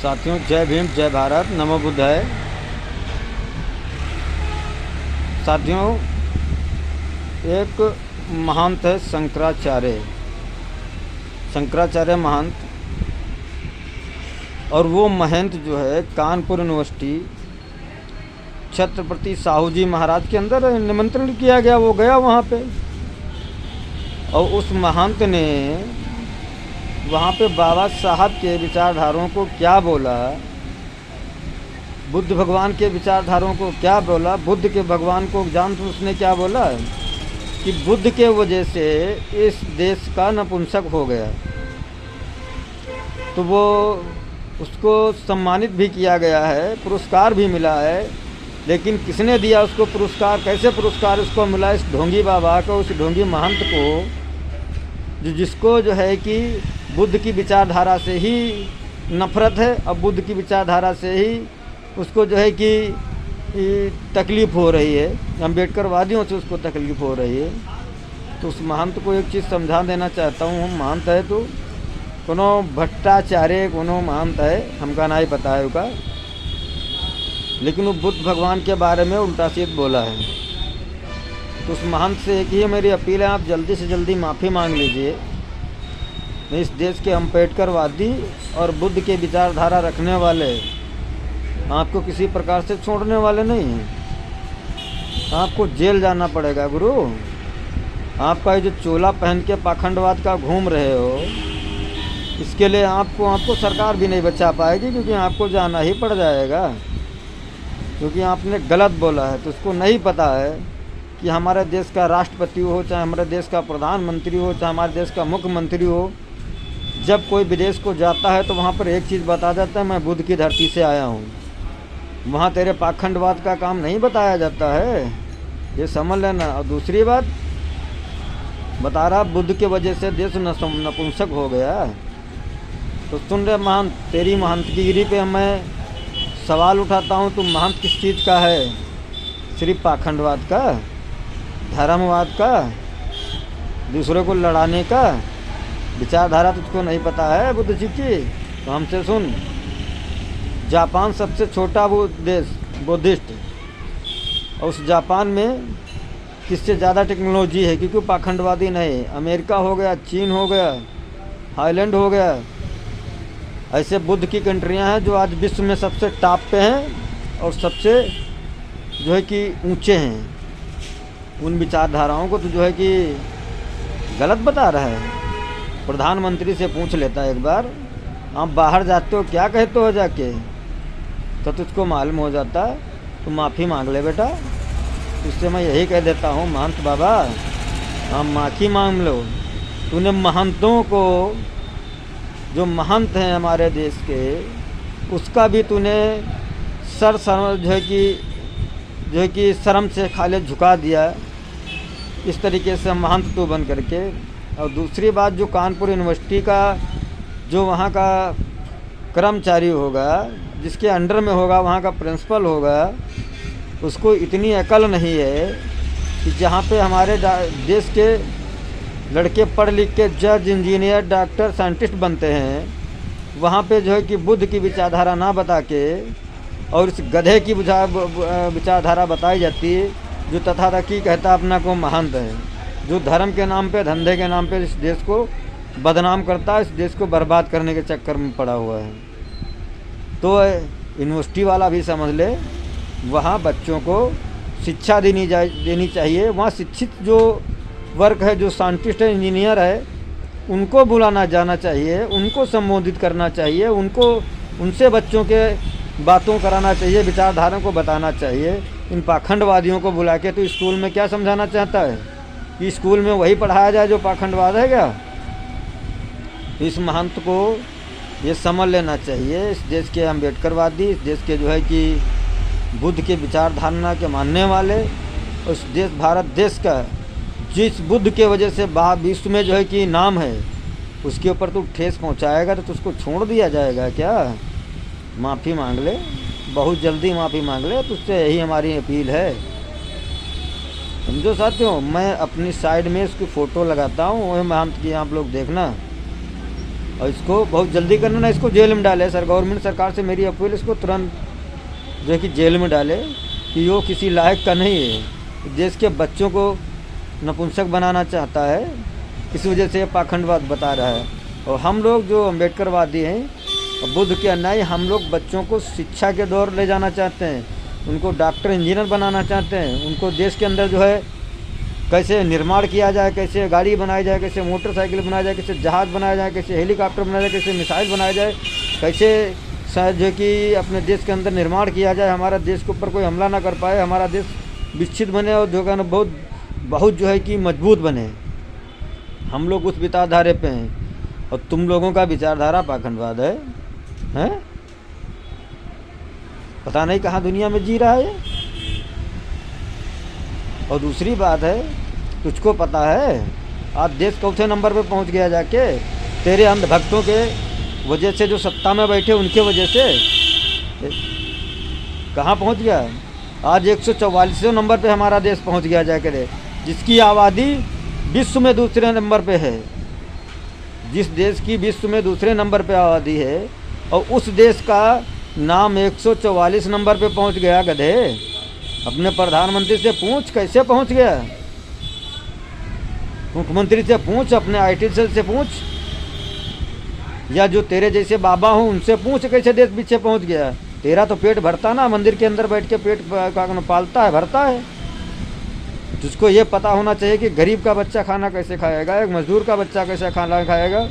साथियों, जय भीम, जय भारत, नमो बुद्धाय। साथियों, एक महंत है शंकराचार्य महंत, और वो महंत जो है कानपुर यूनिवर्सिटी छत्रपति साहू जी महाराज के अंदर निमंत्रण किया गया, वो गया वहाँ पे। और उस महंत ने वहाँ पे बाबा साहब के विचारधाराओं को क्या बोला, बुद्ध भगवान के विचारधाराओं को क्या बोला, बुद्ध के भगवान को जान तो उसने क्या बोला कि बुद्ध के वजह से इस देश का नपुंसक हो गया। तो वो उसको सम्मानित भी किया गया है, पुरस्कार भी मिला है, लेकिन किसने दिया उसको पुरस्कार, कैसे पुरस्कार उसको मिला? इस ढोंगी बाबा को, उस ढोंगी महंत को, जिसको जो है कि बुद्ध की विचारधारा से ही नफ़रत है, अब बुद्ध की विचारधारा से ही उसको जो है कि तकलीफ़ हो रही है, अम्बेडकर वादियों से उसको तकलीफ़ हो रही है। तो उस महंत को एक चीज़ समझा देना चाहता हूँ, हम महंत है तो कोनो भट्टाचार्य कोनो महंत है, हमका नहीं पता है उसका, लेकिन वो बुद्ध भगवान के बारे में उल्टा सीध बोला है। तो उस महंत से एक ही मेरी अपील है, आप जल्दी से जल्दी माफ़ी मांग लीजिए। इस देश के अम्बेडकरवादी और बुद्ध के विचारधारा रखने वाले आपको किसी प्रकार से छोड़ने वाले नहीं हैं। आपको जेल जाना पड़ेगा गुरु। आपका ये जो चोला पहन के पाखंडवाद का घूम रहे हो, इसके लिए आपको सरकार भी नहीं बचा पाएगी, क्योंकि आपको जाना ही पड़ जाएगा, क्योंकि आपने गलत बोला है। तो उसको नहीं पता है कि हमारे देश का राष्ट्रपति हो, चाहे हमारे देश का प्रधानमंत्री हो, चाहे हमारे देश का मुख्यमंत्री हो, जब कोई विदेश को जाता है तो वहाँ पर एक चीज़ बता जाता है, मैं बुद्ध की धरती से आया हूँ। वहाँ तेरे पाखंडवाद का काम नहीं बताया जाता है, ये समझ लेना। और दूसरी बात बता रहा, बुद्ध के वजह से देश नपुंसक हो गया। तो सुन रहे महंत, तेरी महंतगिरी पे मैं सवाल उठाता हूँ, तुम महंत किस चीज़ का है? सिर्फ पाखंडवाद का, धर्मवाद का, दूसरों को लड़ाने का विचारधारा तुझको नहीं पता है बुद्ध जी की? तो हमसे सुन, जापान सबसे छोटा वो देश बुद्धिस्ट, और उस जापान में किससे ज़्यादा टेक्नोलॉजी है, क्योंकि पाखंडवादी नहीं। अमेरिका हो गया, चीन हो गया, थाईलैंड हो गया, ऐसे बुद्ध की कंट्रियां हैं जो आज विश्व में सबसे टॉप पे हैं और सबसे जो है कि ऊंचे हैं। उन विचारधाराओं को तो जो है कि गलत बता रहा है। प्रधानमंत्री से पूछ लेता है एक बार, आप बाहर जाते हो क्या कहते हो जाके, तो तुझको मालूम हो जाता। तो माफ़ी मांग ले बेटा। इससे मैं यही कह देता हूँ, महंत बाबा आप माफ़ी मांग लो। तूने महंतों को, जो महंत हैं हमारे देश के, उसका भी तूने सर जो है कि शर्म से खाले झुका दिया, इस तरीके से महंत तो बन करके। और दूसरी बात, जो कानपुर यूनिवर्सिटी का जो वहाँ का कर्मचारी होगा, जिसके अंडर में होगा, वहाँ का प्रिंसिपल होगा, उसको इतनी अकल नहीं है कि जहाँ पे हमारे देश के लड़के पढ़ लिख के जज, इंजीनियर, डॉक्टर, साइंटिस्ट बनते हैं, वहाँ पे जो है कि बुद्ध की विचारधारा ना बता के और इस गधे की विचारधारा बताई जाती है, जो तथाकथित कहता अपना को महंत है, जो धर्म के नाम पे, धंधे के नाम पे इस देश को बदनाम करता है, इस देश को बर्बाद करने के चक्कर में पड़ा हुआ है। तो यूनिवर्सिटी वाला भी समझ ले, वहाँ बच्चों को शिक्षा देनी चाहिए। वहाँ शिक्षित जो वर्ग है, जो साइंटिस्ट है, इंजीनियर है, उनको बुलाना जाना चाहिए, उनको संबोधित करना चाहिए, उनसे बच्चों के बातों कराना चाहिए, विचारधारा को बताना चाहिए। इन पाखंडवादियों को बुला के तो स्कूल में क्या समझाना चाहता है कि स्कूल में वही पढ़ाया जाए जो पाखंडवाद है क्या? इस महंत को ये समझ लेना चाहिए, इस देश के अम्बेडकरवादी, इस देश के जो है कि बुद्ध के विचारधारा के मानने वाले, उस देश भारत देश का जिस बुद्ध के वजह से विश्व में जो है कि नाम है, उसके ऊपर तो ठेस पहुंचाएगा तो उसको छोड़ दिया जाएगा क्या? माफ़ी मांग ले, बहुत जल्दी माफ़ी मांग ले। तो उससे यही हमारी अपील है, समझो साथियों। मैं अपनी साइड में इसकी फ़ोटो लगाता हूँ, वही महंत की आप लोग देखना। और इसको बहुत जल्दी करना ना, इसको जेल में डाले सर। गवर्नमेंट सरकार से मेरी अपील, इसको तुरंत जो है कि जेल में डाले कि वो किसी लायक का नहीं है। देश के बच्चों को नपुंसक बनाना चाहता है, इस वजह से ये पाखंडवाद बता रहा है। और हम लोग जो अम्बेडकरवादी हैं और बुद्ध के अनुयायी, हम लोग बच्चों को शिक्षा के दौर ले जाना चाहते हैं, उनको डॉक्टर इंजीनियर बनाना चाहते हैं, उनको देश के अंदर जो है कैसे निर्माण किया जाए, कैसे गाड़ी बनाई जाए, कैसे मोटरसाइकिल बनाया जाए, कैसे जहाज़ बनाया जाए, कैसे हेलीकॉप्टर बनाया जाए, कैसे मिसाइल बनाया जाए, कैसे शायद जो कि अपने देश के अंदर निर्माण किया जाए, हमारा देश के ऊपर कोई हमला ना कर पाए, हमारा देश विकसित बने और जो है ना बहुत जो है कि मजबूत बने। हम लोग उस विचारधारे पे हैं और तुम लोगों का विचारधारा पाखंडवाद है, हैं? पता नहीं कहाँ दुनिया में जी रहा है। और दूसरी बात है, तुझको पता है आज देश चौथे नंबर पे पहुंच गया जाके, तेरे अंधभक्तों के वजह से, जो सत्ता में बैठे उनके वजह से कहाँ पहुंच गया। आज 144वें नंबर पे हमारा देश पहुंच गया जाकर, जिसकी आबादी विश्व में दूसरे नंबर पे है। जिस देश की विश्व में दूसरे नंबर पे आबादी है और उस देश का नाम 144 नंबर पे पहुंच गया। गधे, अपने प्रधानमंत्री से पूछ कैसे पहुंच गया, मुख्यमंत्री से पूछ, अपने IT सेल से पूछ, या जो तेरे जैसे बाबा हों उनसे पूछ कैसे देश पीछे पहुंच गया। तेरा तो पेट भरता ना, मंदिर के अंदर बैठ के पेट पालता है, भरता है। जिसको ये पता होना चाहिए कि गरीब का बच्चा खाना कैसे खाएगा, एक मजदूर का बच्चा कैसे खाना खाएगा।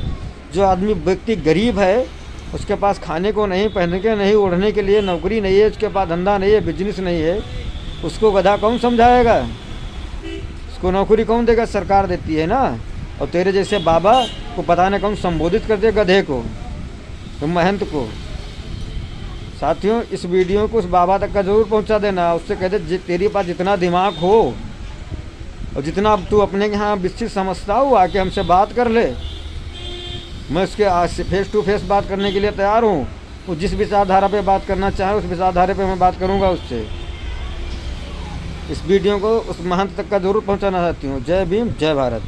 जो आदमी व्यक्ति गरीब है, उसके पास खाने को नहीं, पहनने के नहीं, ओढ़ने के लिए नौकरी नहीं है, उसके पास धंधा नहीं है, बिजनेस नहीं है, उसको गधा कौन समझाएगा, उसको नौकरी कौन देगा, सरकार देती है ना। और तेरे जैसे बाबा को पता नहीं कौन संबोधित कर दे, गधे को, तो महंत को। साथियों, इस वीडियो को उस बाबा तक का जरूर पहुंचा देना, उससे कह दे तेरे पास जितना दिमाग हो और जितना तू अपने यहाँ विकसित समझता हो, आके हमसे बात कर ले। मैं उसके फेस टू फेस बात करने के लिए तैयार हूँ। वो जिस विचारधारा पे बात करना चाहे उस विचारधारा पे मैं बात करूँगा उससे। इस वीडियो को उस महंत तक का जरूर पहुँचाना चाहती हूँ। जय भीम, जय भारत।